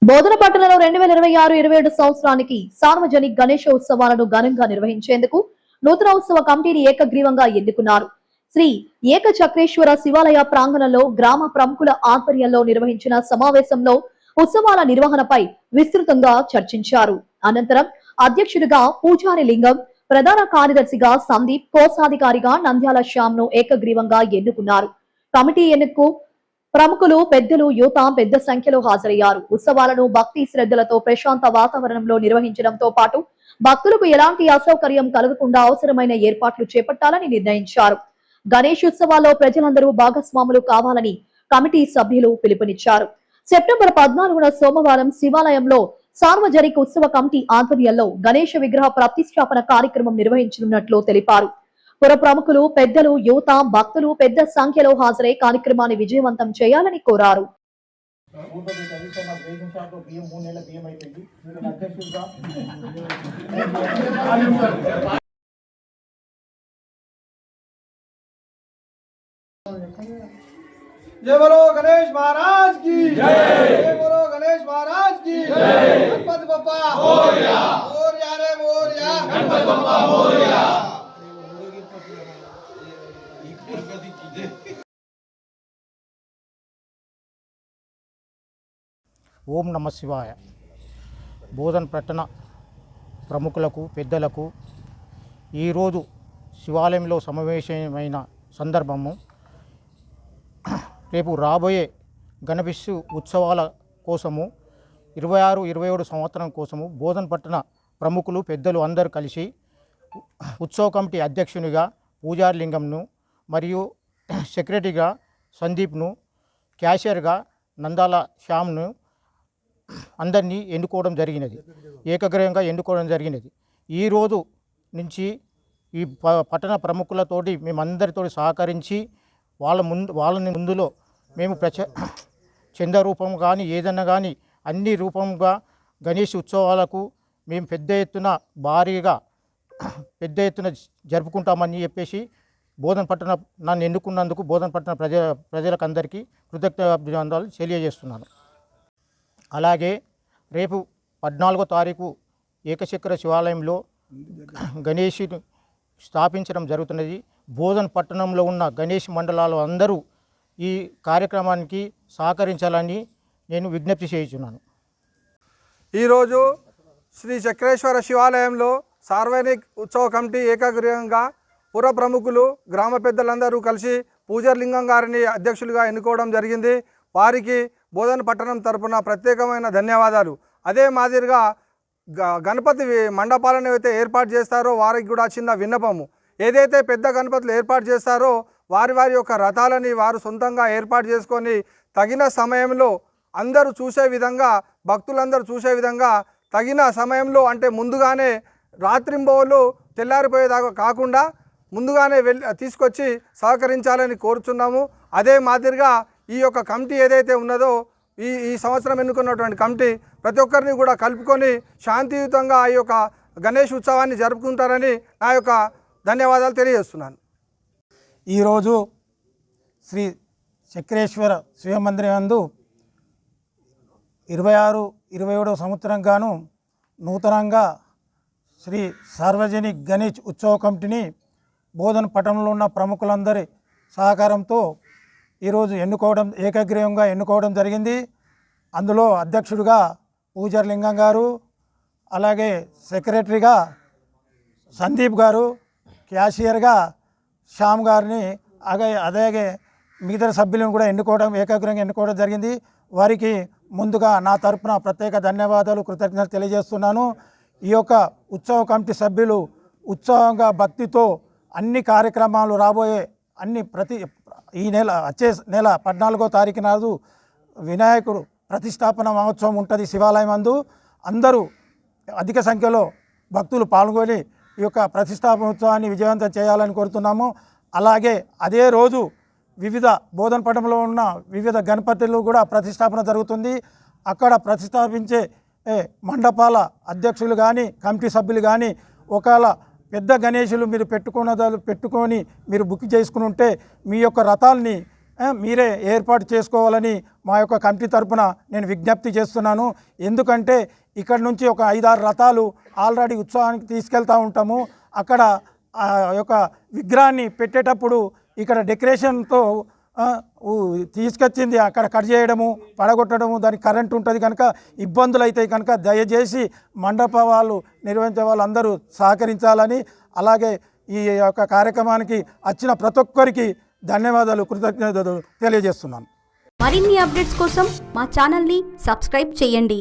బోధనపట్టణంలో 2026-27 సంవత్సరానికి సార్వజనిక గణేశ ఉత్సవాలను ఘనంగా నిర్వహించేందుకు నూతన ఉత్సవ కమిటీని ఏకగ్రీవంగా ఎన్నుకున్నారు. శ్రీ ఏకచక్రేశ్వర శివాలయ ప్రాంగణంలో గ్రామ ప్రముఖుల ఆధ్వర్యంలో నిర్వహించిన సమావేశంలో ఉత్సవాల నిర్వహణపై విస్తృతంగా చర్చించారు. అనంతరం అధ్యక్షుడిగా పూజారి లింగం, ప్రధాన కార్యదర్శిగా సందీప్, కోశాధికారిగా నంద్యాల శ్యామ్ ను ఏకగ్రీవంగా ఎన్నుకున్నారు. కమిటీ ఎన్నికకు ప్రముఖులు, పెద్దలు, యువత పెద్ద సంఖ్యలో హాజరయ్యారు. ఉత్సవాలను భక్తి శ్రద్ధలతో ప్రశాంత వాతావరణంలో నిర్వహించడంతో పాటు భక్తులకు ఎలాంటి అసౌకర్యం కలగకుండా అవసరమైన ఏర్పాట్లు చేపట్టాలని నిర్ణయించారు. గణేష్ ఉత్సవాల్లో ప్రజలందరూ భాగస్వాములు కావాలని కమిటీ సభ్యులు పిలుపునిచ్చారు. సెప్టెంబర్ 14న సోమవారం శివాలయంలో సార్వజనిక ఉత్సవ కమిటీ ఆధ్వర్యంలో గణేష విగ్రహ ప్రతిష్టాపన కార్యక్రమం నిర్వహించనున్నట్లు తెలిపారు. పుర ప్రముఖులు, పెద్దలు, యువత, భక్తులు పెద్ద సంఖ్యలో హాజరై కార్యక్రమాన్ని విజయవంతం చేయాలని కోరారు. जय बोलो गणेश महाराज की जय। जय बोलो गणेश महाराज की जय। गणपति बप्पा मोरया, मोरया रे मोरया, गणपति बप्पा मोरया। ఓం నమ శివాయ. బోధన పట్టణ ప్రముఖులకు, పెద్దలకు ఈరోజు శివాలయంలో సమావేశమైన సందర్భము రేపు రాబోయే గణేష్ ఉత్సవాల కోసము 26-27 సంవత్సరం కోసము బోధన పట్టణ ప్రముఖులు, పెద్దలు అందరూ కలిసి ఉత్సవ కమిటీ అధ్యక్షునిగా పూజారి లింగంను, మరియు సెక్రటరీగా సందీప్ను, క్యాషియర్గా నందాల శ్యామ్ను అందరినీ ఎన్నుకోవడం జరిగినది. ఏకగ్రీవంగా ఎన్నుకోవడం జరిగినది. ఈరోజు నుంచి ఈ పట్టణ ప్రముఖులతోటి మేమందరితో సహకరించి వాళ్ళని ముందులో మేము చంద రూపం కానీ ఏదన్నా కానీ అన్ని రూపంగా గణేష్ ఉత్సవాలకు మేము భారీగా పెద్ద ఎత్తున జరుపుకుంటామని చెప్పేసి బోధన పట్టణ నన్ను ఎన్నుకున్నందుకు బోధన పట్టణ ప్రజలకు అందరికీ కృతజ్ఞతలు తెలియజేస్తున్నాను. అలాగే రేపు 14వ తారీఖు ఏకచక్ర శివాలయంలో గణేషుని స్థాపించడం జరుగుతున్నది. బోధన పట్టణంలో ఉన్న గణేష్ మండలాలు అందరూ ఈ కార్యక్రమానికి సహకరించాలని నేను విజ్ఞప్తి చేయుచున్నాను. ఈరోజు శ్రీ చక్రేశ్వర శివాలయంలో సార్వజనిక ఉత్సవ కమిటీ ఏకగ్రీవంగా పుర ప్రముఖులు, గ్రామ పెద్దలందరూ కలిసి పూజారి లింగం గారిని అధ్యక్షులుగా ఎన్నుకోవడం జరిగింది. వారికి బోధన పట్టణం తరపున ప్రత్యేకమైన ధన్యవాదాలు. అదే మాదిరిగా గణపతి మండపాలను అయితే ఏర్పాటు చేస్తారో వారికి కూడా చిన్న విన్నపము, ఏదైతే పెద్ద గణపతులు ఏర్పాటు చేస్తారో వారి యొక్క రథాలని వారు సొంతంగా ఏర్పాటు చేసుకొని తగిన సమయంలో అందరూ చూసే విధంగా, భక్తులందరూ చూసే విధంగా తగిన సమయంలో, అంటే ముందుగానే రాత్రింబవళ్ళు తెల్లారిపోయేదాకా కాకుండా ముందుగానే తీసుకొచ్చి సహకరించాలని కోరుచున్నాము. అదే మాదిరిగా ఈ యొక్క కమిటీ ఏదైతే ఉన్నదో ఈ సంవత్సరం ఎన్నుకున్నటువంటి కమిటీ ప్రతి ఒక్కరిని కూడా కలుపుకొని శాంతియుతంగా ఈ యొక్క గణేష్ ఉత్సవాన్ని జరుపుకుంటారని నా యొక్క ధన్యవాదాలు తెలియజేస్తున్నాను. ఈరోజు శ్రీ చక్రేశ్వర శివమందిరం యందు 26-27 సంవత్సరం గాను నూతనంగా శ్రీ సార్వజనిక గణేష్ ఉత్సవ కమిటీని బోధన పట్టణంలో ఉన్న ప్రముఖులందరి సహకారంతో ఈరోజు ఏకగ్రీవంగా ఎన్నుకోవడం జరిగింది. అందులో అధ్యక్షుడిగా పూజారి లింగం గారు, అలాగే సెక్రటరీగా సందీప్ గారు, క్యాషియర్గా శ్యామ్ గారిని, అలాగే మిగతా సభ్యులను కూడా ఏకగ్రీవంగా ఎన్నుకోవడం జరిగింది. వారికి ముందుగా నా తరపున ప్రత్యేక ధన్యవాదాలు, కృతజ్ఞతలు తెలియజేస్తున్నాను. ఈ యొక్క ఉత్సవ కమిటీ సభ్యులు ఉత్సాహంగా, భక్తితో అన్ని కార్యక్రమాలు రాబోయే ఈ వచ్చే నెల 14వ తారీఖు నాడు వినాయకుడు ప్రతిష్టాపన మహోత్సవం ఉంటుంది శివాలయం అందు. అందరూ అధిక సంఖ్యలో భక్తులు పాల్గొని ఈ యొక్క ప్రతిష్టాపనోత్సవాన్ని విజయవంతం చేయాలని కోరుతున్నాము. అలాగే అదే రోజు వివిధ బోధన పట్టణంలో ఉన్న వివిధ గణపతులు కూడా ప్రతిష్టాపన జరుగుతుంది. అక్కడ ప్రతిష్టాపించే మండపాల అధ్యక్షులు కానీ, కమిటీ సభ్యులు కానీ ఒకవేళ పెద్ద గణేశులు మీరు పెట్టుకొని మీరు బుక్ చేసుకుని ఉంటే మీ యొక్క రథాలని మీరే ఏర్పాటు చేసుకోవాలని మా యొక్క కమిటీ తరపున నేను విజ్ఞప్తి చేస్తున్నాను. ఎందుకంటే ఇక్కడ నుంచి ఒక 5-6 రథాలు ఆల్రెడీ ఉత్సవానికి తీసుకెళ్తూ ఉంటాము. అక్కడ ఆ యొక్క విగ్రహాన్ని పెట్టేటప్పుడు ఇక్కడ డెకరేషన్తో తీసుకొచ్చింది అక్కడ కట్ చేయడము, పడగొట్టడము, దానికి కరెంట్ ఉంటుంది కనుక ఇబ్బందులు అవుతాయి. కనుక దయచేసి మండప వాళ్ళు నిర్వహించే వాళ్ళు అందరూ సహకరించాలని, అలాగే ఈ యొక్క కార్యక్రమానికి వచ్చిన ప్రతి ఒక్కరికి ధన్యవాదాలు, కృతజ్ఞతలు తెలియజేస్తున్నాను. మరిన్ని అప్డేట్స్ కోసం మా ఛానల్ని సబ్స్క్రైబ్ చేయండి.